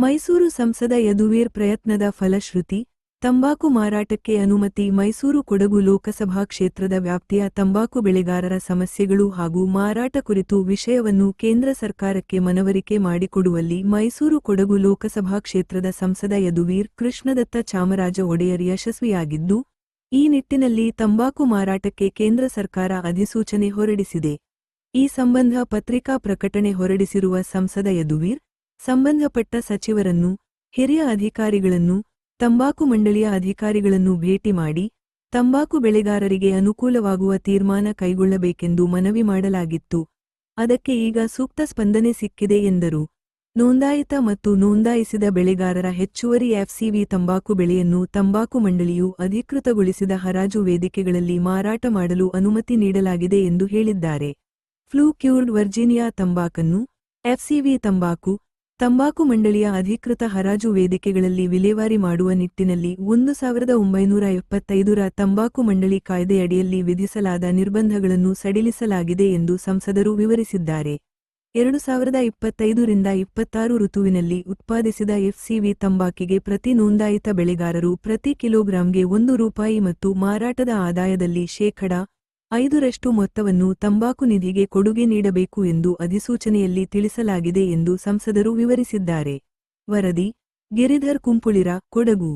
ಮೈಸೂರು ಸಂಸದ ಯದುವೀರ್ ಪ್ರಯತ್ನದ ಫಲಶ್ರುತಿ, ತಂಬಾಕು ಮಾರಾಟಕ್ಕೆ ಅನುಮತಿ. ಮೈಸೂರು ಕೊಡಗು ಲೋಕಸಭಾ ಕ್ಷೇತ್ರದ ವ್ಯಾಪ್ತಿಯ ತಂಬಾಕು ಬೆಳೆಗಾರರ ಸಮಸ್ಯೆಗಳು ಹಾಗೂ ಮಾರಾಟ ಕುರಿತು ವಿಷಯವನ್ನು ಕೇಂದ್ರ ಸರ್ಕಾರಕ್ಕೆ ಮನವರಿಕೆ ಮಾಡಿಕೊಡುವಲ್ಲಿ ಮೈಸೂರು ಕೊಡಗು ಲೋಕಸಭಾ ಕ್ಷೇತ್ರದ ಸಂಸದ ಯದುವೀರ್ ಕೃಷ್ಣದತ್ತ ಚಾಮರಾಜ ಒಡೆಯರ್ ಯಶಸ್ವಿಯಾಗಿದ್ದು, ಈ ನಿಟ್ಟಿನಲ್ಲಿ ತಂಬಾಕು ಮಾರಾಟಕ್ಕೆ ಕೇಂದ್ರ ಸರ್ಕಾರ ಅಧಿಸೂಚನೆ ಹೊರಡಿಸಿದೆ. ಈ ಸಂಬಂಧ ಪತ್ರಿಕಾ ಪ್ರಕಟಣೆ ಹೊರಡಿಸಿರುವ ಸಂಸದ ಯದುವೀರ್, ಸಂಬಂಧಪಟ್ಟ ಸಚಿವರನ್ನು, ಹಿರಿಯ ಅಧಿಕಾರಿಗಳನ್ನು, ತಂಬಾಕು ಮಂಡಳಿಯ ಅಧಿಕಾರಿಗಳನ್ನು ಭೇಟಿ ಮಾಡಿ ತಂಬಾಕು ಬೆಳೆಗಾರರಿಗೆ ಅನುಕೂಲವಾಗುವ ತೀರ್ಮಾನ ಕೈಗೊಳ್ಳಬೇಕೆಂದು ಮನವಿ ಮಾಡಲಾಗಿತ್ತು. ಅದಕ್ಕೆ ಈಗ ಸೂಕ್ತ ಸ್ಪಂದನೆ ಸಿಕ್ಕಿದೆ ಎಂದರು. ನೋಂದಾಯಿತ ಮತ್ತು ನೋಂದಾಯಿಸಿದ ಬೆಳೆಗಾರರ ಹೆಚ್ಚುವರಿ ಎಫ್ಸಿವಿ ತಂಬಾಕು ಬೆಳೆಯನ್ನು ತಂಬಾಕು ಮಂಡಳಿಯು ಅಧಿಕೃತಗೊಳಿಸಿದ ಹರಾಜು ವೇದಿಕೆಗಳಲ್ಲಿ ಮಾರಾಟ ಮಾಡಲು ಅನುಮತಿ ನೀಡಲಾಗಿದೆ ಎಂದು ಹೇಳಿದ್ದಾರೆ. ಫ್ಲೂ ಕ್ಯೂರ್ಡ್ ವರ್ಜೀನಿಯಾ ತಂಬಾಕನ್ನು ಎಫ್ಸಿವಿ ತಂಬಾಕು ಮಂಡಳಿಯ ಅಧಿಕೃತ ಹರಾಜು ವೇದಿಕೆಗಳಲ್ಲಿ ವಿಲೇವಾರಿ ಮಾಡುವ ನಿಟ್ಟಿನಲ್ಲಿ 1975ರ ತಂಬಾಕು ಮಂಡಳಿ ಕಾಯ್ದೆಯಡಿಯಲ್ಲಿ ವಿಧಿಸಲಾದ ನಿರ್ಬಂಧಗಳನ್ನು ಸಡಿಲಿಸಲಾಗಿದೆ ಎಂದು ಸಂಸದರು ವಿವರಿಸಿದ್ದಾರೆ. 2025ರಿಂದ 26 ಋತುವಿನಲ್ಲಿ ಉತ್ಪಾದಿಸಿದ ಎಫ್ಸಿವಿ ತಂಬಾಕಿಗೆ ಪ್ರತಿ ನೋಂದಾಯಿತ ಬೆಳೆಗಾರರು ಪ್ರತಿ ಕಿಲೋಗ್ರಾಂಗೆ ₹1 ಮತ್ತು ಮಾರಾಟದ ಆದಾಯದಲ್ಲಿ ಶೇಕಡಾ 5% ಮೊತ್ತವನ್ನು ತಂಬಾಕು ನಿಧಿಗೆ ಕೊಡುಗೆ ನೀಡಬೇಕು ಎಂದು ಅಧಿಸೂಚನೆಯಲ್ಲಿ ತಿಳಿಸಲಾಗಿದೆ ಎಂದು ಸಂಸದರು ವಿವರಿಸಿದ್ದಾರೆ. ವರದಿ: ಗಿರಿಧರ್ ಕುಂಪುಳಿರ, ಕೊಡಗು.